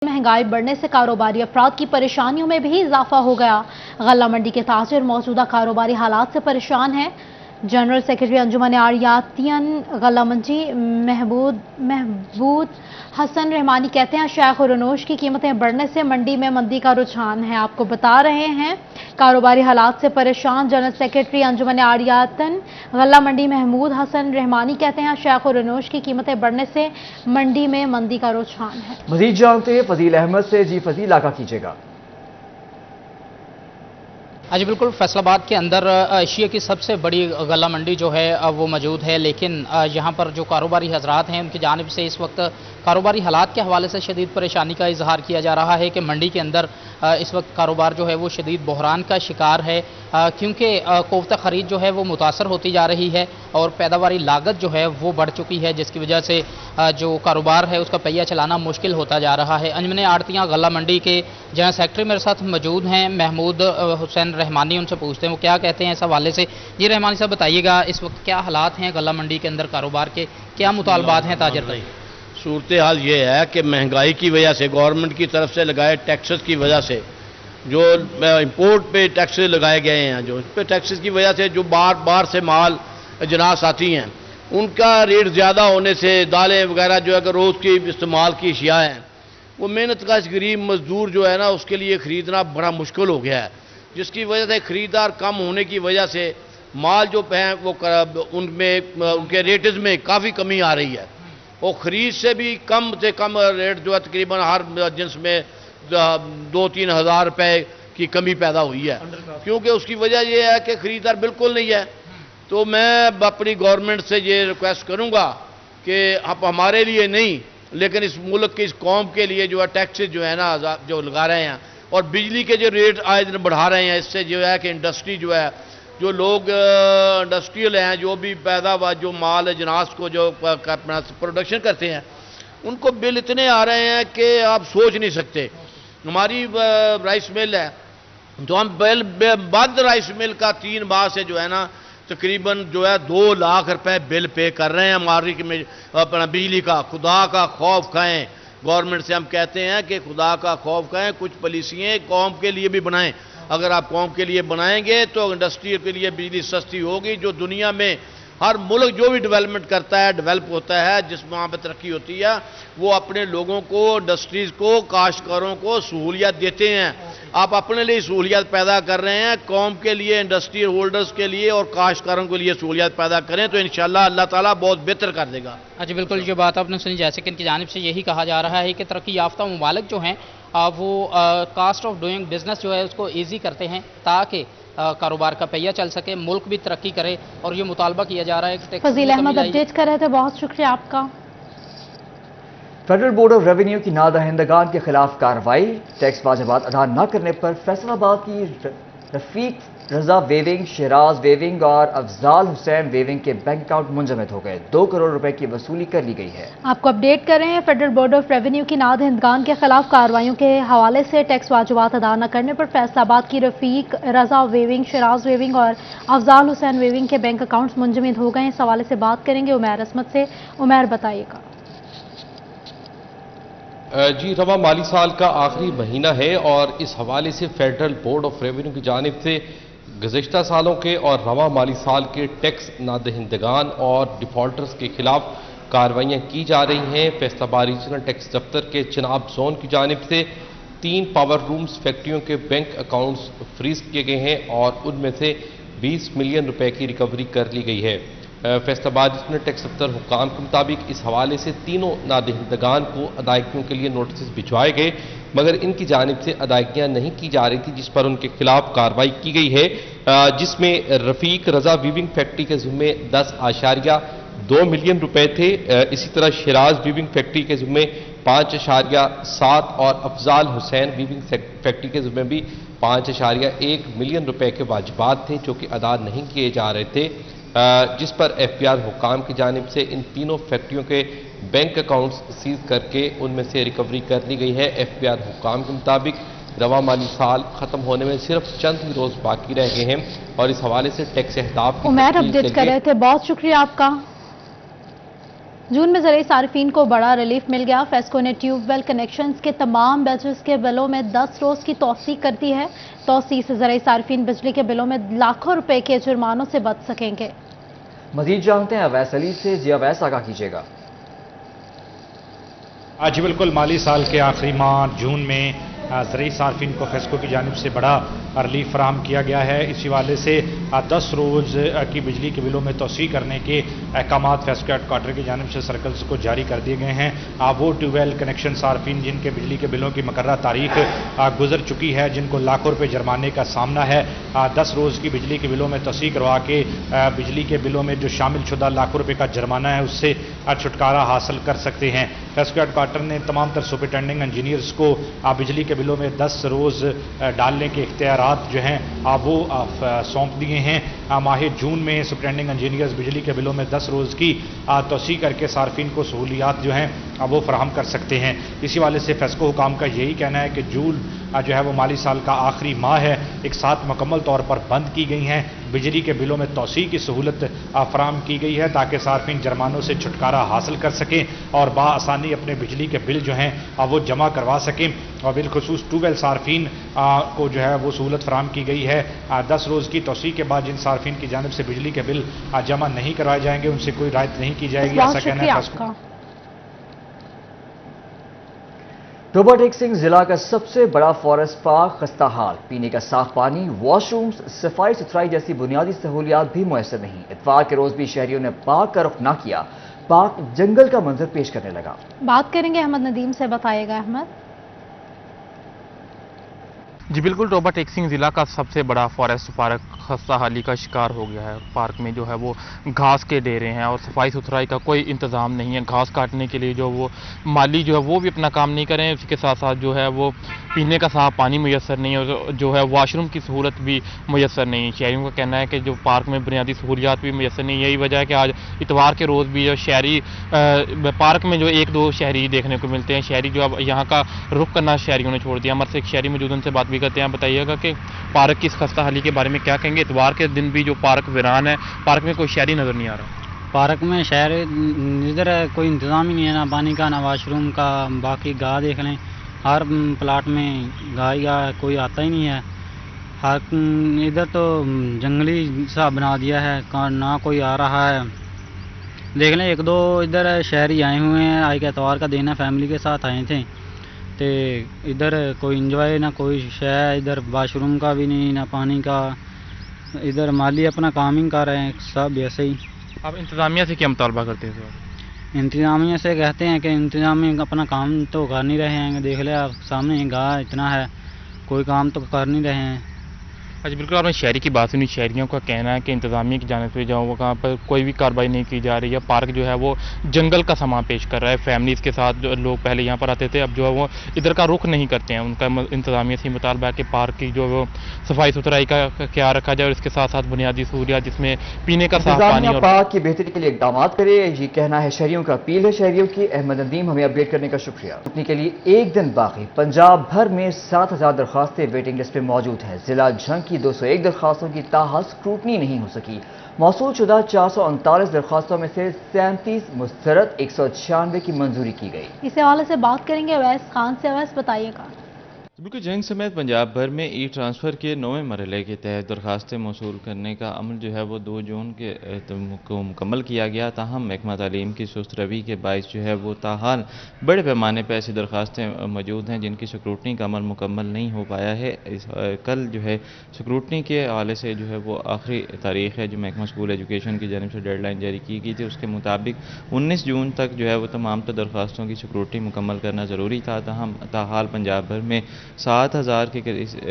महंगाई बढ़ने से कारोबारी अफराद की परेशानियों में भी इजाफा हो गया। गल्ला मंडी के ताजिर मौजूदा कारोबारी हालात से परेशान हैं। जनरल सेक्रेटरी अंजुमन आड़ियातियन गल्ला मंडी महबूब हसन रहमानी कहते हैं शेख और अनोश की कीमतें बढ़ने से मंडी में मंदी का रुझान है। आपको बता रहे हैं कारोबारी हालात से परेशान जनरल सेक्रेटरी अंजुमन आड़ियातियन गल्ला मंडी महमूद हसन रहमानी कहते हैं शेख और अनोश की कीमतें बढ़ने से मंडी में मंदी का रुझान है। मजीद जानते हैं फजील अहमद से। जी फजील, आगा कीजिएगा। जी बिल्कुल, फैसलाबाद के अंदर एशिया की सबसे बड़ी गल्ला मंडी जो है वो मौजूद है, लेकिन यहाँ पर जो कारोबारी हजरात हैं उनकी जानिब से इस वक्त कारोबारी हालात के हवाले से शदीद परेशानी का इजहार किया जा रहा है कि मंडी के अंदर इस वक्त कारोबार जो है वो शदीद बहरान का शिकार है, क्योंकि कोफ्ता ख़रीद जो है वो मुतासर होती जा रही है और पैदावारी लागत जो है वो बढ़ चुकी है, जिसकी वजह से जो कारोबार है उसका पहिया चलाना मुश्किल होता जा रहा है। अंजुमन आड़तियाँ गल्ला मंडी के जनरल सेक्रेटरी मेरे साथ मौजूद हैं महमूद हुसैन रहमानी, उनसे पूछते हैं वो क्या कहते हैं इस हवाले से। जी रहमानी साहब, बताइएगा इस वक्त क्या हालात हैं गल्ला मंडी के अंदर, कारोबार के क्या मुतालबात हैं ताजर भाई? सूरत हाल ये है कि महंगाई की वजह से, गवर्नमेंट की तरफ से लगाए टैक्सेस की वजह से, जो इंपोर्ट पे टैक्सेस लगाए गए हैं, जो इस पे टैक्सेस की वजह से जो बार से माल अजनास आती हैं उनका रेट ज़्यादा होने से दालें वगैरह जो है रोज़ की इस्तेमाल की अशिया हैं, वो मेहनत का गरीब मजदूर जो है ना उसके लिए ख़रीदना बड़ा मुश्किल हो गया है, जिसकी वजह से ख़रीदार कम होने की वजह से माल जो है वो उनमें उनके रेट्स में काफ़ी कमी आ रही है और ख़रीद से कम रेट जो है तकरीबन हर जिन्स में 2-3 हज़ार रुपये की कमी पैदा हुई है, क्योंकि उसकी वजह यह है कि ख़रीदार बिल्कुल नहीं है। तो मैं अपनी गवर्नमेंट से ये रिक्वेस्ट करूँगा कि आप हमारे लिए नहीं लेकिन इस मुल्क की इस कौम के लिए जो है टैक्सेस जो है ना जो लगा रहे हैं और बिजली के जो रेट आए दिन बढ़ा रहे हैं, इससे जो है कि इंडस्ट्री जो है, जो लोग इंडस्ट्रियल हैं, जो भी पैदावार जो माल अजनास को जो अपना प्रोडक्शन करते हैं, उनको बिल इतने आ रहे हैं कि आप सोच नहीं सकते। हमारी राइस मिल है तो हम बंद राइस मिल का 3 माह से जो है ना तकरीबन जो है 2 लाख रुपए बिल पे कर रहे हैं हमारी अपना बिजली का। खुदा का खौफ खाएं, गवर्नमेंट से हम कहते हैं कि खुदा का खौफ खाएं, कुछ पॉलिसियाँ कौम के लिए भी बनाएं। अगर आप कौम के लिए बनाएंगे तो इंडस्ट्री के लिए बिजली सस्ती होगी। जो दुनिया में हर मुल्क जो भी डेवलपमेंट करता है, डेवलप होता है, जिस वहाँ पर तरक्की होती है, वो अपने लोगों को, इंडस्ट्रीज़ को, काश्तकारों को सहूलियत देते हैं। आप अपने लिए सहूलियत पैदा कर रहे हैं, कौम के लिए, इंडस्ट्री होल्डर्स के लिए और काश्तकारों के लिए सहूलियत पैदा करें तो इंशाअल्लाह अल्लाह ताला बहुत बेहतर कर देगा। जी बिल्कुल, जो बात आपने सुनी, जैसे कि इनकी जानिब से यही कहा जा रहा है कि तरक्की याफ्ता ममालिक जो हैं वो कास्ट ऑफ डूइंग बिजनेस जो है उसको ईजी करते हैं ताकि कारोबार का पहिया चल सके, मुल्क भी तरक्की करे, और ये मुतालबा किया जा रहा है कि फजील अहमद अपडेट कर रहे थे, बहुत शुक्रिया आपका। फेडरल बोर्ड ऑफ रेवेन्यू की नादहिंदगान के खिलाफ कार्रवाई। टैक्स वाजिबात अदा न करने पर फैसलाबाद की रफीक रजा वेविंग, शहराज वेविंग और अफजाल हुसैन वेविंग के बैंक अकाउंट मुंजमद हो गए। 2 करोड़ रुपए की वसूली कर ली गई है। आपको अपडेट कर रहे हैं फेडरल बोर्ड ऑफ रेवेन्यू की नादहिंदगान के खिलाफ कार्रवाइयों के हवाले से टैक्स वाजिबात अदा न करने पर फैसलाबाद की रफीक रजा वेविंग, शहराज वेविंग और अफजाल हुसैन वेविंग के बैंक अकाउंट्स मुंजमद हो गए। इस हवाले से बात करेंगे उमैर असमत से। उमैर, बताइएगा। जी, रवा माली साल का आखिरी महीना है और इस हवाले से फेडरल बोर्ड ऑफ रेवेन्यू की जानिब से गुज़िश्ता सालों के और रवा माली साल के टैक्स नादहिंदगान और डिफ़ॉल्टर्स के खिलाफ कार्रवाइयाँ की जा रही हैं। फैसलाबाद रीजनल टैक्स दफ्तर के चिनाब जोन की जानिब से 3 पावर रूम्स फैक्ट्रियों के बैंक अकाउंट्स फ्रीज किए गए हैं और उनमें से 20 मिलियन रुपए की रिकवरी कर ली गई है। फैसलाबाद रीजनल टैक्स दफ्तर हुकाम के मुताबिक इस हवाले से तीनों नादहिंदगान को अदायगियों के लिए नोटिस भिजवाए गए, मगर इनकी जानिब से अदायगियाँ नहीं की जा रही थी, जिस पर उनके खिलाफ कार्रवाई की गई है, जिसमें रफीक रजा वीविंग फैक्ट्री के ज़िम्मे 10.2 मिलियन रुपए थे। इसी तरह शराज वीविंग फैक्ट्री के ज़िम्मे 5.7 और अफजाल हुसैन वीविंग फैक्ट्री के ज़िम्मे भी 5.1 मिलियन रुपए के वाजिबात थे जो कि अदा नहीं किए जा रहे थे, जिस पर एफपीआर हुकाम की जानिब से इन तीनों फैक्ट्रियों के बैंक अकाउंट्स सीज करके उनमें से रिकवरी कर ली गई है। एफपीआर हुकाम के मुताबिक रवा माली साल खत्म होने में सिर्फ चंद ही रोज बाकी रह गए हैं और इस हवाले से टैक्स अहदाफ की उमैर अपडेट कर रहे थे, बहुत शुक्रिया आपका। जून में ज़राई सार्फिन को बड़ा रिलीफ मिल गया। फेस्को ने ट्यूबवेल कनेक्शंस के तमाम बैचेस के बिलों में 10 रोज़ की तोसी कर दी है। तोसी से ज़राई सार्फिन बिजली के बिलों में लाखों रुपए के जुर्मानों से बच सकेंगे। मजीद जानते हैं अवैस अली से। जी अवैस, आगाह कीजिएगा। आज बिल्कुल माली साल के आखिरी माह जून में ज़राई सार्फिन को फेस्को की जानिब से बड़ा रिलीफ फराहम किया गया है। इसी वाले से 10 रोज़ की बिजली के बिलों में तोसी करने के अहकाम फेस्को हेडक्वार्टर की जानिब से सर्कल्स को जारी कर दिए गए हैं। वो ट्यूबवेल कनेक्शन सार्फिन जिनके बिजली के बिलों की मुकर्रर तारीख गुजर चुकी है, जिनको लाखों रुपये जुर्माने का सामना है, 10 रोज़ की बिजली के बिलों में तोसी करवा के बिजली के बिलों में जो शामिल शुदा लाखों रुपये का जुर्माना है उससे छुटकारा हासिल कर सकते हैं। फेस्को हेडक्वार्टर ने तमाम तर सुपरिटेंडिंग इंजीनियर्स को बिजली के बिलों में 10 रोज़ डालने के इख्तियारात जो हैं वो सौंप दिए हैं। माह जून में सुपरिटेंडिंग इंजीनियर्स बिजली के बिलों में 10 रोज़ की तोसी करके सार्फिन को सहूलियात जो हैं वो फराहम कर सकते हैं। इसी वाले से फेस्को हुकाम का यही कहना है कि जून जो है वो माली साल का आखिरी माह है, एक साथ मुकम्मल तौर पर बंद की गई हैं। बिजली के बिलों में तोसी की सहूलत फराहम की गई है ताकि सार्फिन जुर्मानों से छुटकारा हासिल कर सकें और बाआसानी अपने बिजली के बिल जो हैं वो जमा करवा सकें। और बिलखुसूस ट्यूबवेल सार्फिन को जो है वो सहूलत फराहम की गई है। 10 रोज़ की तोसी के बाद जिन सार्फिन की जानिब से बिजली के बिल जमा नहीं करवाए जाएंगे उनसे कोई रायत नहीं की जाएगी, ऐसा कहना है फेस्को। डोबा टेक सिंह जिला का सबसे बड़ा फॉरेस्ट पार्क खस्ता हाल, पीने का साफ पानी, वॉशरूम्स, सफाई सुथराई जैसी बुनियादी सहूलियात भी मुयसर नहीं। इतवार के रोज भी शहरियों ने पार्क का रुख न किया, पार्क जंगल का मंजर पेश करने लगा। बात करेंगे अहमद नदीम से, बताएगा अहमद। जी बिल्कुल, डोबा टेक सिंह ज़िला का सबसे बड़ा फॉरेस्ट पार्क खस्ता हाली का शिकार हो गया है। पार्क में जो है वो घास के डेरे हैं और सफाई सुथराई का कोई इंतज़ाम नहीं है। घास काटने के लिए जो वो माली जो है वो भी अपना काम नहीं करें, उसके साथ साथ जो है वो पीने का साफ पानी मुयसर नहीं है और जो है वॉशरूम की सहूलत भी मुयसर नहीं है। शहरियों का कहना है कि जो पार्क में बुनियादी सहूलियात भी मुयसर नहीं है। यही वजह है कि आज इतवार के रोज़ भी जो शहरी पार्क में जो 1-2 शहरी देखने को मिलते हैं। शहरी जो अब यहाँ का रुख करना शहरियों ने छोड़ दिया। हमारे से एक शहरी मौजूद, उनसे बात भी करते हैं। बताइएगा कि पार्क की इस खस्ता हाली के बारे में क्या कहेंगे। इतवार के दिन भी जो पार्क वीरान है, पार्क में कोई शहरी नज़र नहीं आ रहा। पार्क में शहर इधर कोई इंतज़ाम ही नहीं है, ना पानी का ना वॉशरूम का। बाकी गाय देख लें, हर प्लाट में गाय कोई आता ही नहीं है। हर इधर तो जंगली सा बना दिया है, ना कोई आ रहा है। देख लें 1-2 इधर शहरी आए हुए हैं, आज के एतवार का दिन है, फैमिली के साथ आए थे। तो इधर कोई इंजॉय ना कोई शय, इधर वाशरूम का भी नहीं, ना पानी का। इधर माली अपना काम ही कर रहे हैं, सब ऐसे ही। आप इंतज़ामिया से क्या मुतालबा करते हैं? इंतज़ामिया से कहते हैं कि इंतज़ामिया अपना काम तो कर नहीं रहे हैं। देख ले आप सामने गाय इतना है, कोई काम तो कर नहीं रहे हैं। अच्छा बिल्कुल, आपने शहरी की बात सुनी। शहरियों का कहना है कि इंतज़ामिया की जानिब से जो वहाँ पर कोई भी कार्रवाई नहीं की जा रही है। पार्क जो है वो जंगल का समा पेश कर रहा है। फैमिलीज़ के साथ जो लोग पहले यहाँ पर आते थे, अब जो है वो इधर का रुख नहीं करते हैं। उनका इंतज़ामिया से मुतालबा है कि पार्क की जो वो सफाई सुथराई का ख्याल रखा जाए और इसके साथ साथ बुनियादी सहूलियात जिसमें पीने का साफ पानी और पार्क की बेहतरी के लिए इकदाम करे, ये कहना है शहरियों का। अपील है शहरियों की। अहमद नदीम, हमें अपडेट करने का शुक्रिया। अपने के लिए एक दिन बाकी। पंजाब भर में 7000 दरखास्तें वेटिंग लिस्ट पे मौजूद है। जिला झंग की 201 दरखास्तों की ताहाल स्क्रूटनी नहीं हो सकी। मौसूल शुदा 439 दरखास्तों में से 37 मुस्तरद, 196 की मंजूरी की गई। इस हवाले से बात करेंगे अवैस खान से। अवैस, बताइएगा। बिल्कुल, जंग समेत पंजाब भर में ई ट्रांसफ़र के 9वें मरहले के तहत दरखास्तें मौसूल करने का अमल जो है वो 2 जून को मुकम्मल किया गया। ताहम महकमा तालीम की सुस्त रवि के बायस जो है वो ताहाल बड़े पैमाने पर ऐसी दरखास्तें मौजूद हैं जिनकी स्क्रूटनी का अमल मुकम्मल नहीं हो पाया है। कल जो है स्क्रूटनी के हवाले से जो है वो आखिरी तारीख है जो महकमा स्कूल एजुकेशन की जानिब से डेडलाइन जारी की गई थी। उसके मुताबिक 19 जून तक जो है वो तमाम दरखास्तों की स्क्रूटनी मुकम्मल करना ज़रूरी था। ताहाल पंजाब भर में 7000 के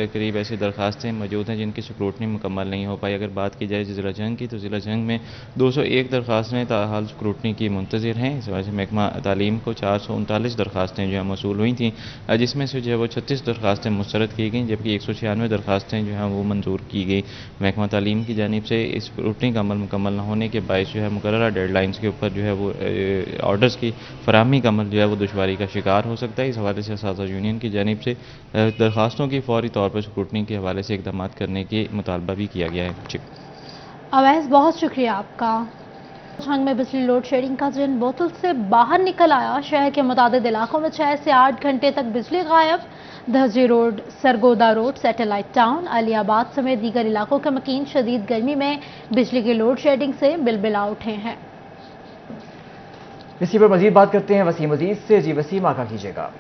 करीब ऐसी दरखास्तें मौजूद हैं जिनकी स्क्रूटनी मुकम्मल नहीं हो पाई। अगर बात की जाए ज़िला जंग की, तो ज़िला जंग में 201 दरखास्तें ताहाल स्क्रूटनी की मुंतज़िर हैं। इस वजह से महकमा तालीम को 439 दरखास्तें जो है मौसूल हुई थी, जिसमें से जो है वो 36 दरखास्तें मुस्तरद की गई, जबकि 196 दरखास्तें जो हैं वो मंजूर की गई। महकमा तालीम की जानिब से इस स्क्रूटनी का अमल मुकम्मल न होने के बायस जो है मुकर्ररा डेडलाइंस के ऊपर जो है वो ऑर्डर्स की फराहमी का अमल जो है वो दुश्वारी का शिकार हो सकता है। इस हवाले से असातिज़ा यूनियन की जानिब से दरखास्तों की फौरी तौर पर स्क्रूटनी के हवाले से इक़दामात करने के मुतालबा भी किया गया है। अवैस, बहुत शुक्रिया आपका। छंग में बिजली लोड शेडिंग का जिन बोतल से बाहर निकल आया। शहर के मुतादिद इलाकों में 6 से 8 घंटे तक बिजली गायब। दहजी road, Sargodha road, satellite town, Aliabad समेत दीगर इलाकों के मकीन शदीद गर्मी में बिजली की लोड शेडिंग से बिलबिला उठे हैं। इसी पर मजीद बात करते हैं वसीम अजीज से। जी वसीम, आगा कीजिएगा।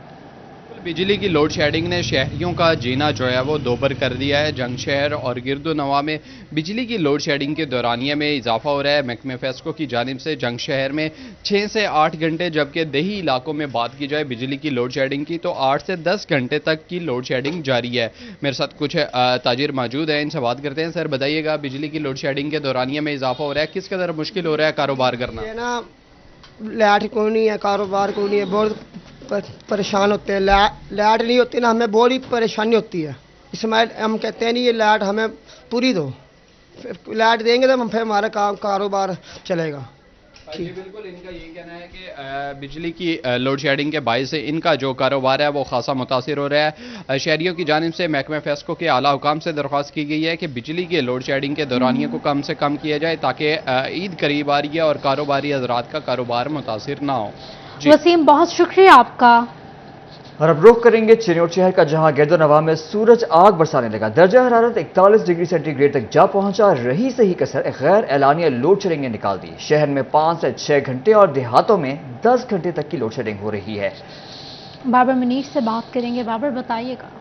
बिजली की लोड शेडिंग ने शहरियों का जीना जो है वो दोबर कर दिया है। जंग शहर और गिरदो नवा में बिजली की लोड शेडिंग के दौरानिया में इजाफा हो रहा है। महकमे फेस्को की जानिब से जंग शहर में 6 से 8 घंटे, जबकि देही इलाकों में बात की जाए बिजली की लोड शेडिंग की तो 8 से 10 घंटे तक की लोड शेडिंग जारी है। मेरे साथ कुछ ताजिर मौजूद हैं, इनसे बात करते हैं। सर बताइएगा, बिजली की लोड शेडिंग के दौरानिया में इजाफा हो रहा है, किस कदर मुश्किल हो रहा है कारोबार करना? ये ना लाइट कोई नहीं है, कारोबार कोई नहीं है, बहुत परेशान होते हैं। लाइट नहीं होती ना, हमें बड़ी परेशानी होती है। इसमें हम कहते हैं नहीं ये लाइट हमें पूरी दो, लाइट देंगे तो फिर हमारा कारोबार चलेगा। जी बिल्कुल, इनका ये कहना है कि बिजली की लोड शेडिंग के बायस से इनका जो कारोबार है वो खासा मुतासिर हो रहा है। शहरियों की जानिब से महकमे फेस्को के आला हुकाम से दरख्वास्त की गई है कि बिजली के लोड शेडिंग के दौरानिए को कम से कम किया जाए ताकि ईद करीब आ रही है और कारोबारी हजरात का कारोबार मुतासिर ना हो। वसीम, बहुत शुक्रिया आपका। और अब रुख करेंगे चिन्योट शहर का, जहां गिरदो नवा में सूरज आग बरसाने लगा। दर्जा हरारत 41 डिग्री सेंटीग्रेड तक जा पहुंचा। रही सही कसर गैर एलानिया लोड शेडिंग ने निकाल दी। शहर में 5 से 6 घंटे और देहातों में 10 घंटे तक की लोड शेडिंग हो रही है। बाबर मनीष से बात करेंगे। बाबर बताइएगा।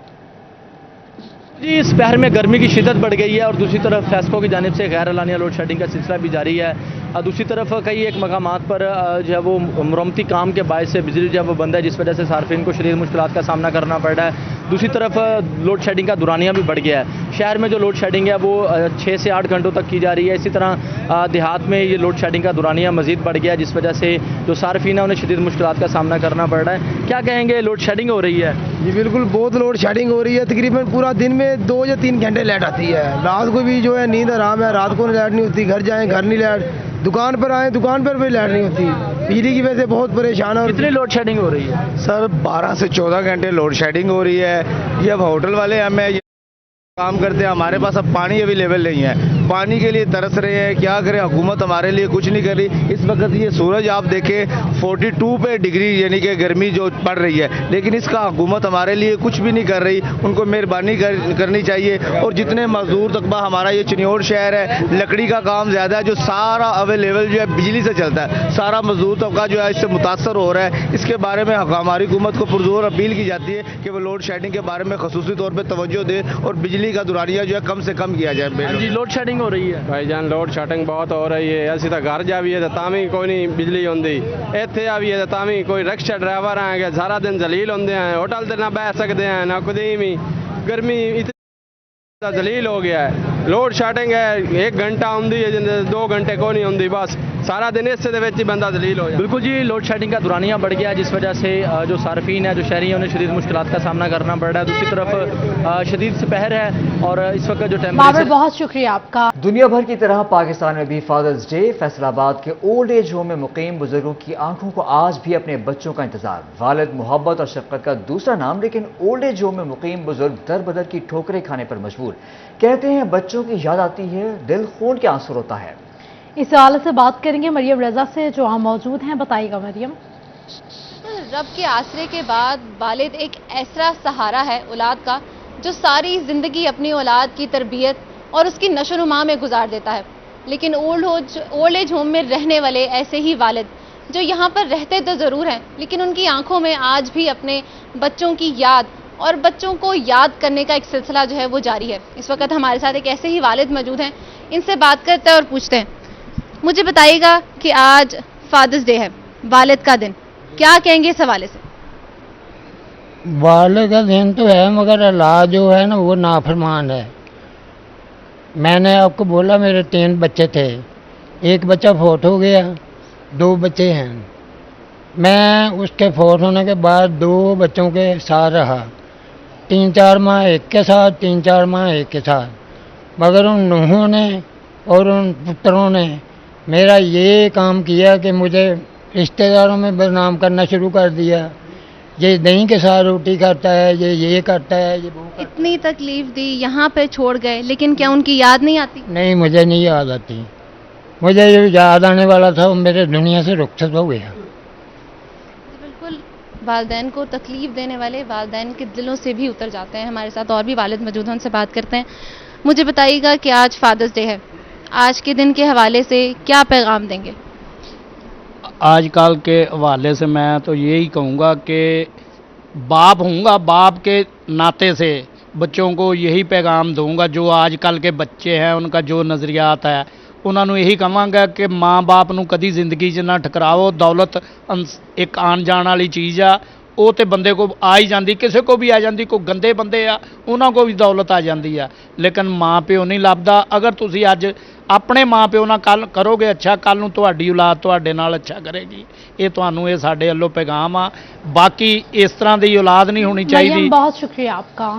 जी, इस शहर में गर्मी की शिद्दत बढ़ गई है और दूसरी तरफ फेस्को की जानिब से गैर एलानिया लोड शेडिंग का सिलसिला भी जारी है। दूसरी तरफ कई एक मकामात पर जो है वो मरम्मती काम के बायस से बिजली जो है वो बंद है, जिस वजह से सार्फिन को शदीद मुश्किलात का सामना करना पड़ रहा है। दूसरी तरफ लोड शेडिंग का दुरानिया भी बढ़ गया है। शहर में जो लोड शेडिंग है वो 6 से 8 घंटों तक की जा रही है। इसी तरह देहात में ये लोड शेडिंग का दुरानिया मजीद बढ़ गया है, जिस वजह से जो सार्फिन है उन्हें शदीद मुश्किलात का सामना करना पड़ रहा है। क्या कहेंगे, लोड शेडिंग हो रही है? जी बिल्कुल, बहुत लोड शेडिंग हो रही है। तकरीबन पूरा दिन में 2 या 3 घंटे लाइट आती है। रात को भी जो है नींद आराम है, रात को लाइट नहीं होती। घर जाएं, घर नहीं लाइट, दुकान पर आए, दुकान पर भी लाइट नहीं होती। बिजली की वजह से बहुत परेशान है। कितनी लोड शेडिंग हो रही है? सर 12 से 14 घंटे लोड शेडिंग हो रही है। ये अब होटल वाले हमें काम करते हैं, हमारे पास अब पानी अवेलेबल नहीं है। पानी के लिए तरस रहे हैं, क्या करें, हुकूमत हमारे लिए कुछ नहीं कर रही। इस वक्त ये सूरज आप देखें 42 पे डिग्री यानी कि गर्मी जो पड़ रही है, लेकिन इसका हुकूमत हमारे लिए कुछ भी नहीं कर रही। उनको मेहरबानी करनी चाहिए। और जितने मजदूर तकबा, हमारा ये चिन्योट शहर है, लकड़ी का काम ज़्यादा है, जो सारा अवेलेबल जो है बिजली से चलता है, सारा मजदूर तबका जो है इससे मुतासर हो रहा है। इसके बारे में हमारी हुकूमत को पुरजोर अपील की जाती है कि वो लोड शेडिंग के बारे में खसूसी तौर पर तवज्जो दे और बिजली का दुरानिया जो है कम से कम किया जाए। जी, लोड शेडिंग हो रही है भाईजान, लोड शेडिंग बहुत हो रही है। ऐसी तो घर जा भी है तो भी कोई नहीं बिजली होंगी, इतने आ भी है तो भी कोई रिक्शा ड्राइवर हैं सारा दिन जलील होंगे हैं, होटल से ना बह सकते हैं ना खुद ही। गर्मी इतनी जलील हो गया है। लोड शेडिंग है 1 घंटा होंगी है, 2 घंटे को नहीं होंगी, बस सारा दिन इससे ही बंदा जलील हो जाए। बिल्कुल जी, लोड शेडिंग का दुरानिया बढ़ गया, जिस वजह से जो सार्फिन है, जो शहरी हैं, उन्हें शदीद मुश्किलात का सामना करना पड़ रहा है। दूसरी तरफ शदीद दोपहर है और इस वक्त जो टेम्परेचर। बहुत शुक्रिया आपका। दुनिया भर की तरह पाकिस्तान में भी फादर्स डे। फैसलाबाद के ओल्ड एज होम में मुकीम बुजुर्गों की आंखों को आज भी अपने बच्चों का इंतजार। वालिद मोहब्बत और शफकत का दूसरा नाम, लेकिन ओल्ड एज होम में मुकीम बुजुर्ग दर बदर की ठोकरें खाने पर मजबूर। कहते हैं बच्चों की याद आती है, दिल खून के आंसू रोता है। इस हवाले से बात करेंगे मरियम रजा से, जो वहाँ मौजूद हैं। बताइएगा मरियम। रब के आसरे के बाद वालिद एक ऐसा सहारा है औलाद का, जो सारी ज़िंदगी अपनी औलाद की तरबियत और उसकी नशो-नुमा में गुजार देता है। लेकिन ओल्ड एज होम में रहने वाले ऐसे ही वालिद, जो यहाँ पर रहते तो ज़रूर हैं, लेकिन उनकी आंखों में आज भी अपने बच्चों की याद और बच्चों को याद करने का एक सिलसिला जो है वो जारी है। इस वक्त हमारे साथ एक ऐसे ही वालिद मौजूद हैं, इनसे बात करते हैं और पूछते हैं। मुझे बताइएगा कि आज फादर्स डे है, वालिद का दिन, क्या कहेंगे इस हवाले से? वालिद का दिन तो है, मगर अल्लाह जो है ना वो नाफरमान है। मैंने आपको बोला मेरे 3 बच्चे थे, एक बच्चा फोट हो गया, 2 बच्चे हैं। मैं उसके फोट होने के बाद 2 बच्चों के साथ रहा, 3-4 माह एक के साथ, 3-4 माह एक के साथ। मगर उन नूहों ने और उन पुत्रों ने मेरा ये काम किया कि मुझे रिश्तेदारों में बदनाम करना शुरू कर दिया। ये दही के साथ रोटी करता है, ये करता है, ये वो करता है। इतनी तकलीफ दी, यहाँ पे छोड़ गए, लेकिन क्या उनकी याद नहीं आती? नहीं, मुझे नहीं याद आती। मुझे जो याद आने वाला था वो मेरे दुनिया से रुखसत हो गया। बिल्कुल, वालिदैन को तकलीफ देने वाले वालिदैन के दिलों से भी उतर जाते हैं। हमारे साथ और भी वालिद मौजूद हैं, उनसे बात करते हैं। मुझे बताइएगा कि आज फादर्स डे है, आज के दिन के हवाले से क्या पैगाम देंगे? आजकल के हवाले से मैं तो यही कहूँगा कि बाप हूँगा, बाप के नाते से बच्चों को यही पैगाम दूंगा। जो आजकल के बच्चे हैं उनका जो नज़रियात है उन्होंने यही कहांगा कि माँ बाप नूं कदी जिंदगी 'ਚ ना ठकराओ। दौलत एक आन जान वाली चीज़ आ, वो तो बंदे को आ ही जाती, किसी को भी आ जाती। कोई गंदे बंदे आ उन्होंने को भी दौलत आ जाती है, लेकिन माँ प्यो नहीं लभदा। अगर तुसी अज अपने माँ प्यो नाल कल करोगे अच्छा, कल नूं तुहाडी औलाद तुहाडे नाल अच्छा करेगी। ये तुहानूं ये साडे वल्लों पैगाम आ। बाकी इस तरह की औलाद नहीं होनी चाहिए। बहुत शुक्रिया आपका।